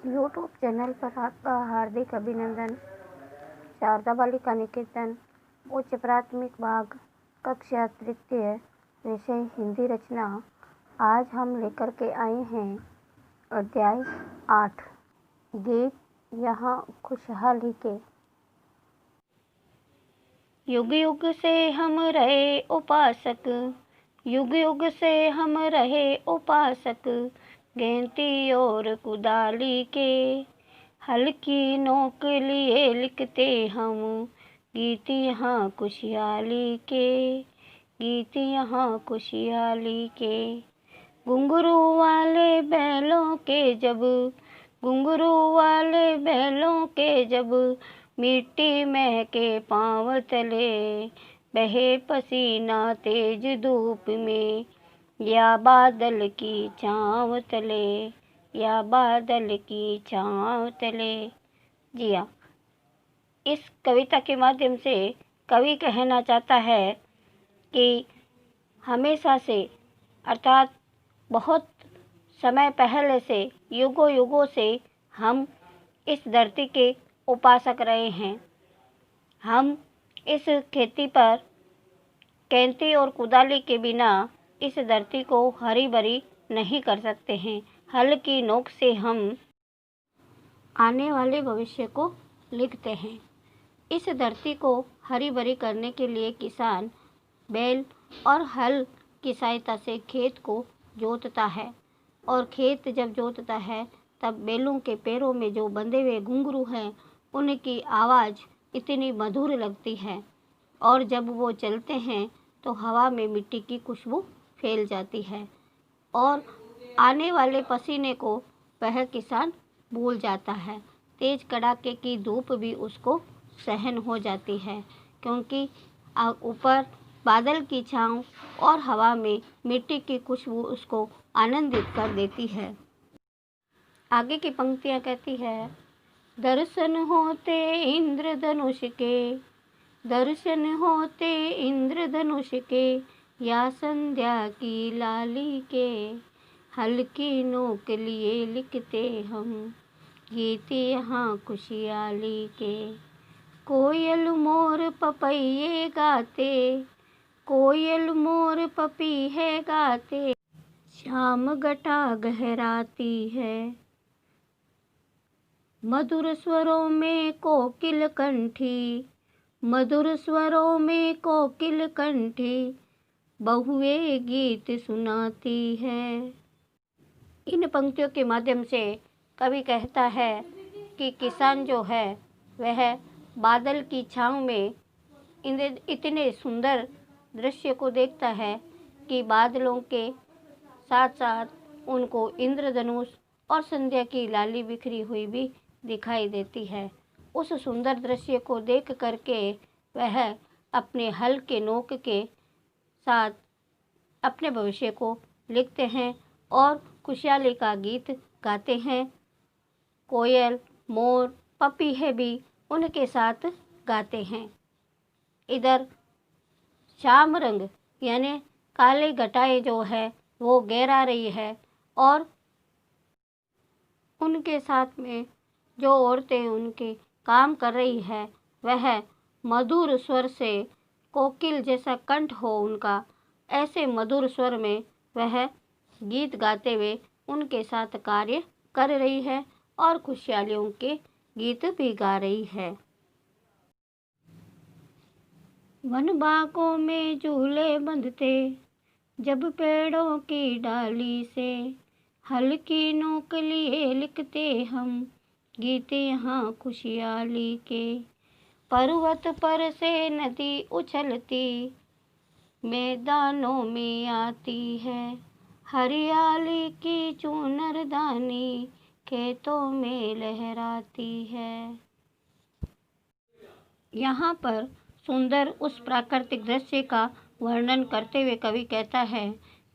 YouTube channel पर आपका हार्दिक अभिनंदन। शारदा बालिका निकेतन उच्च प्राथमिक भाग कक्षा तृतीय विषय हिंदी रचना। आज हम लेकर के आए हैं अध्याय 8 गीत यहाँ खुशहाली के। युग युग से हम रहे उपासक, युग युग से हम रहे उपासक, गेंती और कुदाली के हल्की नोक लिए लिखते हम गीत यहाँ खुशहाली के, गीत यहाँ खुशहाली के। घुंघरू वाले बैलों के जब, घुंघरू वाले बैलों के जब मिट्टी महके पाँव तले, बहे पसीना तेज धूप में या बादल की छाँव तले, या बादल की छाँव तले। जी हाँ, इस कविता के माध्यम से कवि कहना चाहता है कि हमेशा से अर्थात बहुत समय पहले से, युगों युगों से हम इस धरती के उपासक रहे हैं। हम इस खेती पर कैंती और कुदाली के बिना इस धरती को हरी भरी नहीं कर सकते हैं। हल की नोक से हम आने वाले भविष्य को लिखते हैं। इस धरती को हरी भरी करने के लिए किसान बैल और हल की सहायता से खेत को जोतता है, और खेत जब जोतता है तब बैलों के पैरों में जो बंधे हुए घुंघरू हैं उनकी आवाज़ इतनी मधुर लगती है, और जब वो चलते हैं तो हवा में मिट्टी की खुशबू फैल जाती है, और आने वाले पसीने को वह किसान भूल जाता है। तेज कड़ाके की धूप भी उसको सहन हो जाती है, क्योंकि ऊपर बादल की छाँव और हवा में मिट्टी की खुशबू उसको आनंदित कर देती है। आगे की पंक्तियाँ कहती है, दर्शन होते इंद्रधनुष के, दर्शन होते इंद्रधनुष के, या संध्या की लाली के, हल्की नोक लिए लिखते हम गीत यहाँ खुशहाली के। कोयल मोर पपैये गाते, कोयल मोर पपीहे गाते, शाम घटा गहराती है, मधुर स्वरों में कोकिल कंठी, मधुर स्वरों में कोकिल कंठी, बहुए गीत सुनाती है। इन पंक्तियों के माध्यम से कवि कहता है कि किसान जो है वह बादल की छाँव में इतने सुंदर दृश्य को देखता है कि बादलों के साथ साथ उनको इंद्रधनुष और संध्या की लाली बिखरी हुई भी दिखाई देती है। उस सुंदर दृश्य को देख करके वह अपने हल के नोक के साथ अपने भविष्य को लिखते हैं और खुशहाली का गीत गाते हैं। कोयल, मोर, पपीहे भी उनके साथ गाते हैं। इधर श्याम रंग यानी काले घटाएं जो है वो गहरा रही है, और उनके साथ में जो औरतें उनके काम कर रही है वह मधुर स्वर से, कोकिल जैसा कंठ हो उनका, ऐसे मधुर स्वर में वह गीत गाते हुए उनके साथ कार्य कर रही है और खुशहालियों के गीत भी गा रही है। वन बागों में झूले बंधते जब पेड़ों की डाली से, हल्की नोक लिए लिखते हम गीत यहाँ खुशहाली के। पर्वत पर से नदी उछलती मैदानों में आती है, हरियाली की चूनरदानी खेतों में लहराती है। यहाँ पर सुंदर उस प्राकृतिक दृश्य का वर्णन करते हुए कवि कहता है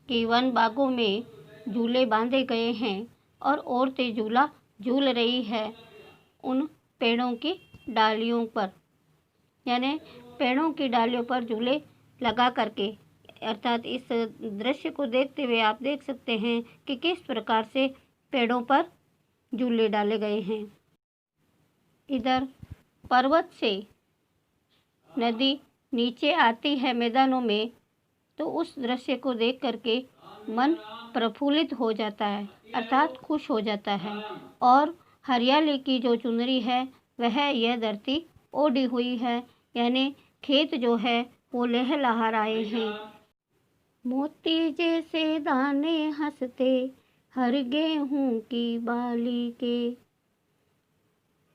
कि वन बागों में झूले बांधे गए हैं और औरतें झूला झूल रही है उन पेड़ों की डालियों पर, यानी पेड़ों की डालियों पर झूले लगा करके। अर्थात इस दृश्य को देखते हुए आप देख सकते हैं कि किस प्रकार से पेड़ों पर झूले डाले गए हैं। इधर पर्वत से नदी नीचे आती है मैदानों में, तो उस दृश्य को देख करके मन प्रफुल्लित हो जाता है, अर्थात खुश हो जाता है। और हरियाली की जो चुनरी है वह यह धरती ओढ़ी हुई है, यानी खेत जो है वो लहलहा रहे हैं। मोती जैसे दाने हंसते हर गेहूं की बाली के,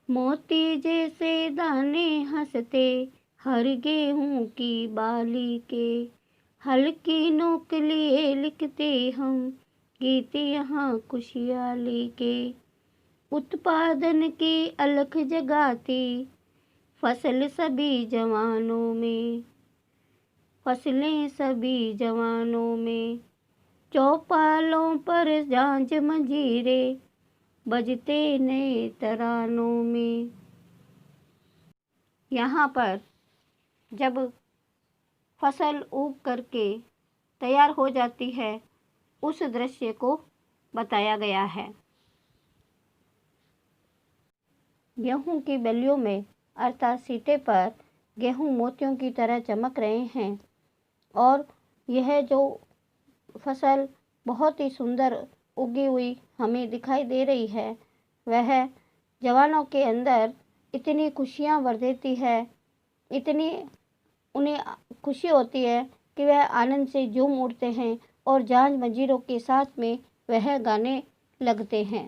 मोती जैसे दाने हंसते हर गेहूं की बाली के, हल्की नोक लिए लिखते हम गीत यहाँ खुशहाली के, उत्पादन की अलख जगाती फसल सभी जवानों में, फसलें सभी जवानों में, चौपालों पर झांझ मंजीरे बजते नए तरानों में। यहाँ पर जब फसल उग करके तैयार हो जाती है, उस दृश्य को बताया गया है। गेहूं की बलियों में अर्थात सीटे पर गेहूं मोतियों की तरह चमक रहे हैं, और यह जो फसल बहुत ही सुंदर उगी हुई हमें दिखाई दे रही है, वह जवानों के अंदर इतनी खुशियाँ भर देती है, इतनी उन्हें खुशी होती है कि वह आनंद से झूम उठते हैं और झांझ मंजीरों के साथ में वह गाने लगते हैं।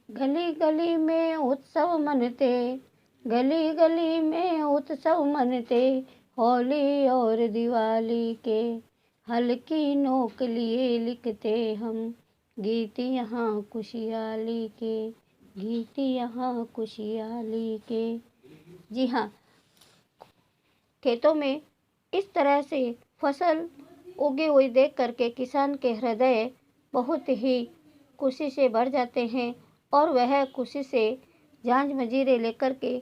गली गली में उत्सव मनते, गली गली में उत्सव मनते, होली और दिवाली के, हल्की नोक लिए लिखते हम गीत यहाँ खुशहाली के, गीत यहाँ खुशहाली के। जी हाँ, खेतों में इस तरह से फसल उगी हुई देख करके किसान के हृदय बहुत ही खुशी से भर जाते हैं, और वह खुशी से झांझ मंजीरे लेकर के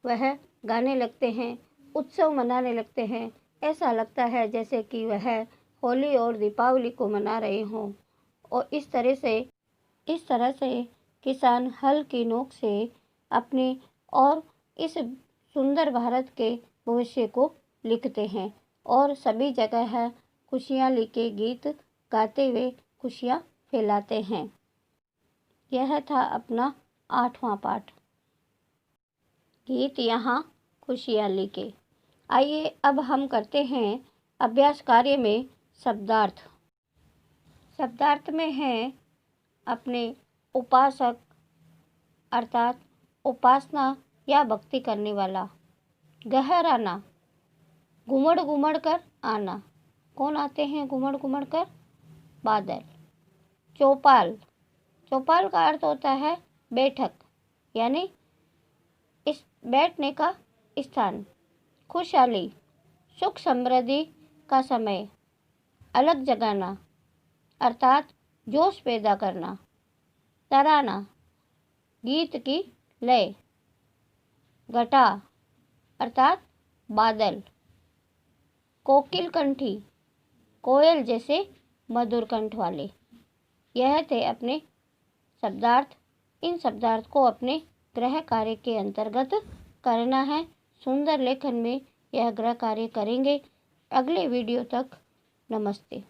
वह गाने लगते हैं, उत्सव मनाने लगते हैं। ऐसा लगता है जैसे कि वह होली और दीपावली को मना रहे हों। और इस तरह से किसान हल की नोक से अपने और इस सुंदर भारत के भविष्य को लिखते हैं, और सभी जगह खुशियाँ के गीत गाते हुए खुशियाँ फैलाते हैं। यह था अपना 8वां पाठ, गीत यहाँ खुशहाली के। आइए अब हम करते हैं अभ्यास कार्य में शब्दार्थ। शब्दार्थ में है अपने उपासक अर्थात उपासना या भक्ति करने वाला। गहराना, घुमड़ घुमड़ कर आना। कौन आते हैं घुमड़ घुमड़ कर? बादल। चौपाल, चौपाल का अर्थ होता है बैठक, यानी इस बैठने का स्थान। खुशहाली, सुख समृद्धि का समय। अलग जगाना अर्थात जोश पैदा करना। तराना, गीत की लय। घटा अर्थात बादल। कोकिल कंठी, कोयल जैसे मधुर कंठ वाले। यह थे अपने शब्दार्थ। इन शब्दार्थ को अपने गृह कार्य के अंतर्गत करना है। सुंदर लेखन में यह गृह कार्य करेंगे। अगले वीडियो तक नमस्ते।